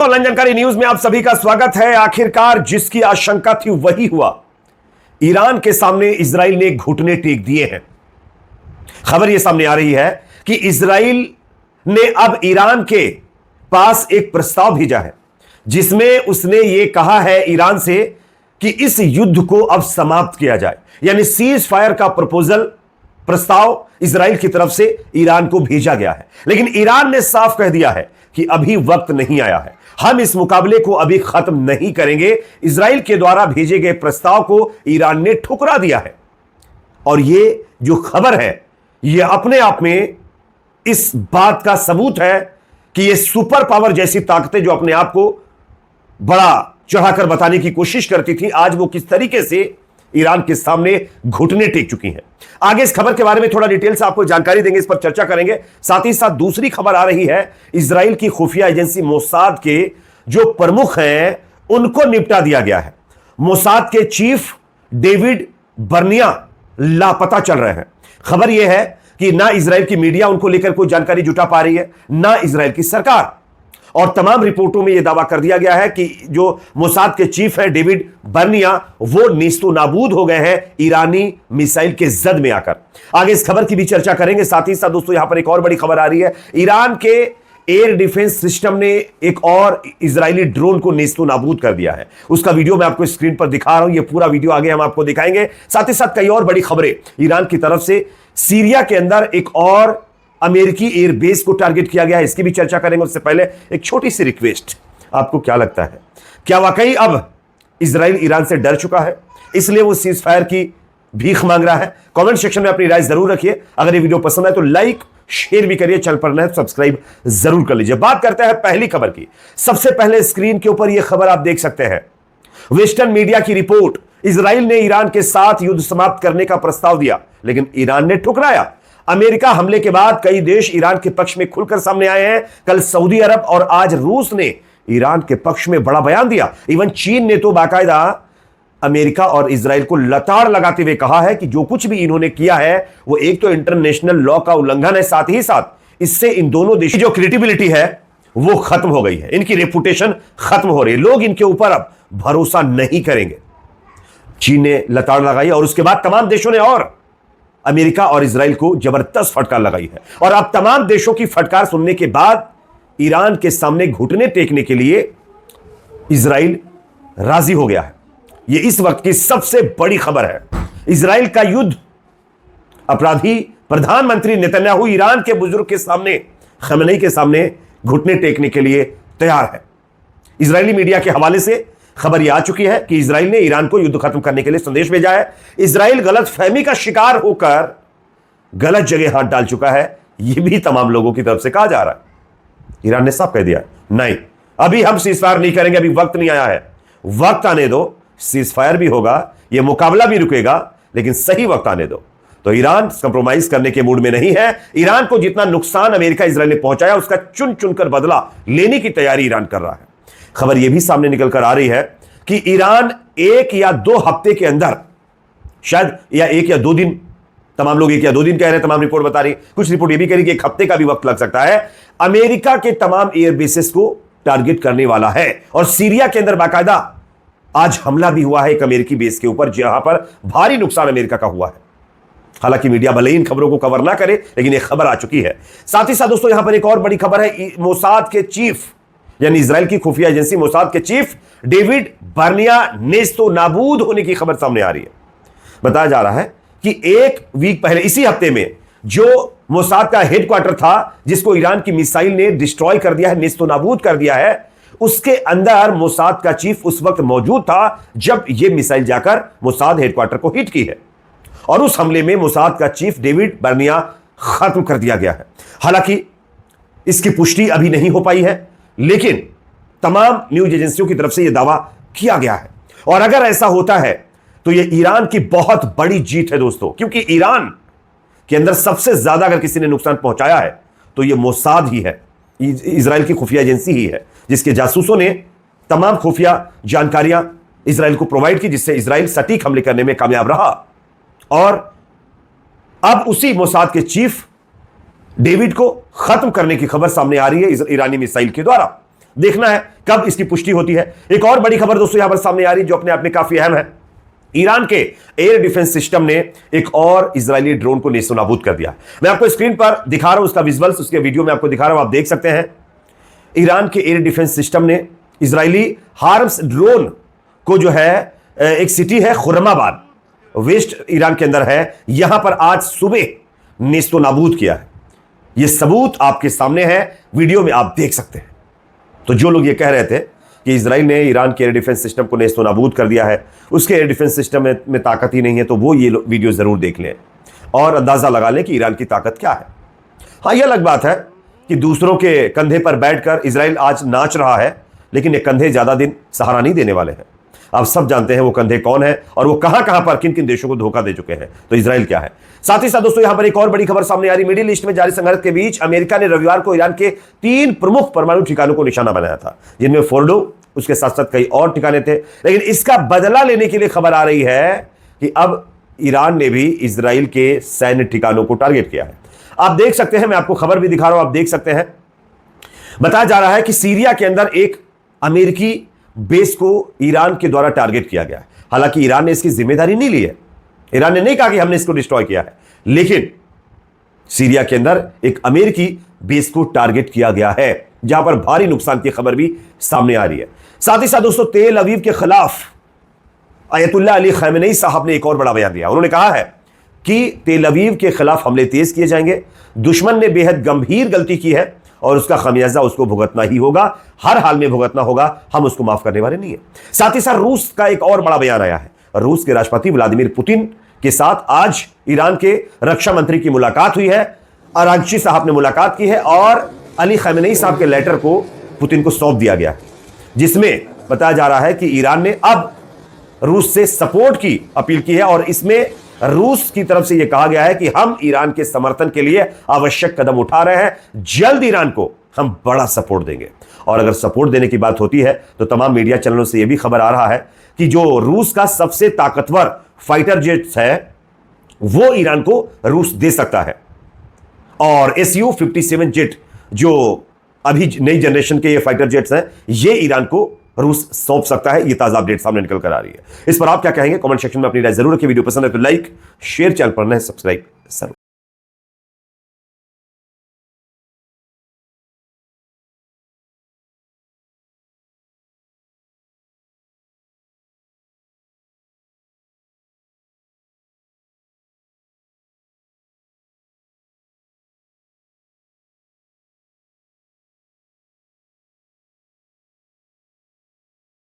Online जानकारी news में आप सभी का स्वागत है। आखिरकार जिसकी आशंका थी वही हुआ। ईरान के सामने इजराइल ने घुटने टेक दिए हैं। खबर यह सामने आ रही है कि इजराइल ने अब ईरान के पास एक प्रस्ताव भेजा है जिसमें उसने यह कहा है ईरान से कि इस युद्ध को अब समाप्त किया जाए, यानी सीज फायर का प्रस्ताव इजराइल की तरफ से ईरान को भेजा गया है। लेकिन ईरान ने साफ कह दिया है कि अभी वक्त नहीं आया है, हम इस मुकाबले को अभी खत्म नहीं करेंगे। इजराइल के द्वारा भेजे गए प्रस्ताव को ईरान ने ठुकरा दिया है। और यह जो खबर है यह अपने आप में इस बात का सबूत है कि यह सुपर पावर जैसी ताकतें जो अपने आप को बड़ा चढ़ाकर बताने की कोशिश करती थी, आज वो किस तरीके से ईरान के सामने घुटने टेक चुकी हैं। आगे इस खबर के बारे में थोड़ा डिटेल से आपको जानकारी देंगे, इस पर चर्चा करेंगे। साथ ही साथ दूसरी खबर आ रही है, इजराइल की खुफिया एजेंसी मोसाद के जो प्रमुख हैं उनको निपटा दिया गया है। मोसाद के चीफ डेविड बर्निया लापता चल रहे हैं। खबर यह है कि ना इजराइल की मीडिया उनको लेकर कोई जानकारी जुटा पा रही है, ना इजराइल की सरकार। और तमाम रिपोर्टों में यह दावा कर दिया गया है कि जो मोसाद के चीफ है डेविड बर्निया, वो नेस्तो नाबूद हो गए हैं ईरानी मिसाइल के जद में आकर। आगे इस खबर की भी चर्चा करेंगे। साथ ही साथ दोस्तों यहां पर एक और बड़ी खबर आ रही है, ईरान के एयर डिफेंस सिस्टम ने एक और इजरायली ड्रोन को नेस्तो नाबूद कर दिया है। उसका वीडियो मैं आपको स्क्रीन पर दिखा रहा हूं, यह पूरा वीडियो आगे हम आपको दिखाएंगे। साथ ही साथ कई और बड़ी खबरें ईरान की तरफ से, सीरिया के अंदर एक और अमेरिकी एयरबेस को टारगेट किया गया है, इसकी भी चर्चा करेंगे। उससे पहले एक छोटी सी रिक्वेस्ट, आपको क्या लगता है, क्या वाकई अब इजराइल ईरान से डर चुका है इसलिए वो सीज फायर की भीख मांग रहा है? कमेंट सेक्शन में अपनी राय जरूर रखिए। अगर ये वीडियो पसंद आए तो लाइक शेयर भी करिए, चैनल पर नए सब्सक्राइब जरूर कर लीजिए। बात करते हैं पहली खबर की। सबसे पहले स्क्रीन के ऊपर यह खबर आप देख सकते हैं, वेस्टर्न मीडिया की रिपोर्ट, इजराइल ने ईरान के साथ युद्ध समाप्त करने का प्रस्ताव दिया लेकिन ईरान ने ठुकराया। अमेरिका हमले के बाद कई देश ईरान के पक्ष में खुलकर सामने आए हैं। कल सऊदी अरब और आज रूस ने ईरान के पक्ष में बड़ा बयान दिया। इवन चीन ने तो बाकायदा अमेरिका और इजराइल को लताड़ लगाते हुए कहा है कि जो कुछ भी इन्होंने किया है वो एक तो इंटरनेशनल लॉ का उल्लंघन है, साथ ही साथ इससे इन दोनों देशों की जो क्रेडिबिलिटी है वो खत्म हो गई है, इनकी रेपुटेशन खत्म हो रही है, लोग इनके ऊपर अब भरोसा नहीं करेंगे। चीन ने लताड़ लगाई और उसके बाद तमाम देशों ने और अमेरिका और इजराइल को जबरदस्त फटकार लगाई है। और अब तमाम देशों की फटकार सुनने के बाद ईरान के सामने घुटने टेकने के लिए इजराइल राजी हो गया है। यह इस वक्त की सबसे बड़ी खबर है। इजराइल का युद्ध अपराधी प्रधानमंत्री नेतन्याहू ईरान के बुजुर्ग के सामने, खमेनी के सामने घुटने टेकने के लिए तैयार है। इजरायली मीडिया के हवाले से खबर यह आ चुकी है कि इजराइल ने ईरान को युद्ध खत्म करने के लिए संदेश भेजा है। इजराइल गलत फहमी का शिकार होकर गलत जगह हाथ डाल चुका है, यह भी तमाम लोगों की तरफ से कहा जा रहा है। ईरान ने साफ कह दिया नहीं, अभी हम सीज फायर नहीं करेंगे, अभी वक्त नहीं आया है। वक्त आने दो, सीज फायर भी होगा, यह मुकाबला भी रुकेगा, लेकिन सही वक्त आने दो। तो ईरान कंप्रोमाइज करने के मूड में नहीं है। ईरान को जितना नुकसान अमेरिका इजराइल ने पहुंचाया उसका चुन चुनकर बदला लेने की तैयारी ईरान कर रहा है। खबर यह भी सामने निकलकर आ रही है कि ईरान 1 या 2 हफ्ते के अंदर, शायद या 1 या 2 दिन, तमाम लोग 1 या 2 दिन कह रहे हैं, तमाम रिपोर्ट बता रही, कुछ रिपोर्ट यह भी कह रही कि 1 हफ्ते का भी वक्त लग सकता है, अमेरिका के तमाम एयरबेसेस को टारगेट करने वाला है। और सीरिया के अंदर बाकायदा आज हमला भी हुआ है एक अमेरिकी बेस के ऊपर, जहां पर भारी नुकसान अमेरिका का हुआ है। हालांकि मीडिया भले ही इन खबरों को कवर ना करे, लेकिन यह खबर आ चुकी है। साथ ही साथ दोस्तों यहां पर एक और बड़ी खबर है, मोसाद के चीफ, यानी इजराइल की खुफिया एजेंसी मोसाद के चीफ डेविड बर्निया नेस्तो नाबूद होने की खबर सामने आ रही है। बताया जा रहा है कि 1 वीक पहले, इसी हफ्ते में, जो मोसाद का हेडक्वार्टर था जिसको ईरान की मिसाइल ने डिस्ट्रॉय कर दिया है, नेस्तो नाबूद कर दिया है, उसके अंदर मोसाद का चीफ उस वक्त मौजूद था जब यह मिसाइल जाकर मोसाद हेडक्वार्टर को हिट की है। और उस हमले में मोसाद का चीफ डेविड बर्निया खत्म कर दिया गया है। हालांकि इसकी पुष्टि अभी नहीं हो पाई है, लेकिन तमाम न्यूज एजेंसियों की तरफ से यह दावा किया गया है। और अगर ऐसा होता है तो यह ईरान की बहुत बड़ी जीत है दोस्तों, क्योंकि ईरान के अंदर सबसे ज्यादा अगर किसी ने नुकसान पहुंचाया है तो यह मोसाद ही है, इजराइल की खुफिया एजेंसी ही है, जिसके जासूसों ने तमाम खुफिया जानकारियां इजराइल को प्रोवाइड की, जिससे इजराइल सटीक हमले करने में कामयाब रहा। और अब उसी मोसाद के चीफ डेविड को खत्म करने की खबर सामने आ रही है ईरानी मिसाइल के द्वारा। देखना है कब इसकी पुष्टि होती है। एक और बड़ी खबर दोस्तों यहां पर सामने आ रही जो अपने आप में काफी अहम है। ईरान के एयर डिफेंस सिस्टम ने एक और इजरायली ड्रोन को नेस्तनाबूद कर दिया। मैं आपको स्क्रीन पर दिखा रहा हूं उसका विजुअल्स, उसके वीडियो में आपको दिखा रहा हूं, आप देख सकते हैं। ईरान के एयर डिफेंस सिस्टम ने इजरायली हार्म्स ड्रोन को जो है, एक सिटी है खुर्रमाबाद, वेस्ट ईरान के अंदर है, यहां पर आज सुबह नेस्तनाबूद किया है। यह सबूत आपके सामने है, वीडियो में आप देख सकते हैं। तो जो लोग ये कह रहे थे कि इजराइल ने ईरान के एयर डिफेंस सिस्टम को नेस्तनाबूद कर दिया है, उसके एयर डिफेंस सिस्टम में ताकत ही नहीं है, तो वो ये वीडियो जरूर देख लें और अंदाजा लगा लें कि ईरान की ताकत क्या है। हाँ, यह अलग बात है कि दूसरों के कंधे पर बैठकर इजराइल आज नाच रहा है, लेकिन ये कंधे ज्यादा दिन सहारा नहीं देने वाले हैं। आप सब जानते हैं वो कंधे कौन है और वो कहां कहां पर किन किन देशों को धोखा दे चुके हैं। तो इजराइल क्या है। साथ ही साथ दोस्तों यहां पर एक और बड़ी खबर सामने आ रही। मिडिल ईस्ट में जारी संघर्ष के बीच अमेरिका ने रविवार को ईरान के 3 प्रमुख परमाणु ठिकानों को निशाना बनाया था, जिनमें फोर्डो, उसके साथ साथ कई और ठिकाने थे। लेकिन इसका बदला लेने के लिए खबर आ रही है कि अब ईरान ने भी इजराइल के सैन्य ठिकानों को टारगेट किया है। आप देख सकते हैं, मैं आपको खबर भी दिखा रहा हूं, आप देख सकते हैं। बताया जा रहा है कि सीरिया के अंदर एक अमेरिकी बेस को ईरान के द्वारा टारगेट किया गया है। हालांकि ईरान ने इसकी जिम्मेदारी नहीं ली है, ईरान ने नहीं कहा कि हमने इसको डिस्ट्रॉय किया है, लेकिन सीरिया के अंदर एक अमेरिकी बेस को टारगेट किया गया है, जहां पर भारी नुकसान की खबर भी सामने आ रही है। साथ ही साथ दोस्तों तेल अवीव के खिलाफ अयतुल्लाह अली खamenei साहब ने एक और बड़ा बयान दिया। उन्होंने कहा है कि तेल अवीव के खिलाफ हमले तेज किए जाएंगे, दुश्मन ने बेहद गंभीर गलती की है और उसका खमियाजा उसको भुगतना ही होगा, हर हाल में भुगतना होगा, हम उसको माफ करने वाले नहीं है। साथ ही साथ रूस का एक और बड़ा बयान आया है। रूस के राष्ट्रपति व्लादिमीर पुतिन के साथ आज ईरान के रक्षा मंत्री की मुलाकात हुई है, अरागची साहब ने मुलाकात की है और अली खamenei साहब के लेटर को पुतिन को सौंप दिया गया है, जिसमें बताया जा रहा है कि ईरान ने अब रूस से सपोर्ट की अपील की है और इसमें रूस की तरफ से यह कहा गया है कि हम ईरान के समर्थन के लिए आवश्यक कदम उठा रहे हैं, जल्द ईरान को हम बड़ा सपोर्ट देंगे। और अगर सपोर्ट देने की बात होती है तो तमाम मीडिया चैनलों से यह भी खबर आ रहा है कि जो रूस का सबसे ताकतवर फाइटर जेट्स है वो ईरान को रूस दे सकता है, और Su-57 जेट जो अभी नई जनरेशन के ये फाइटर जेट्स हैं, ये ईरान को रूस सौंप सकता है। ये ताजा अपडेट सामने निकल कर आ रही है। इस पर आप क्या कहेंगे कमेंट सेक्शन में अपनी राय जरूर रखिए। वीडियो पसंद है तो लाइक, शेयर, चैनल पर नए सब्सक्राइब जरूर।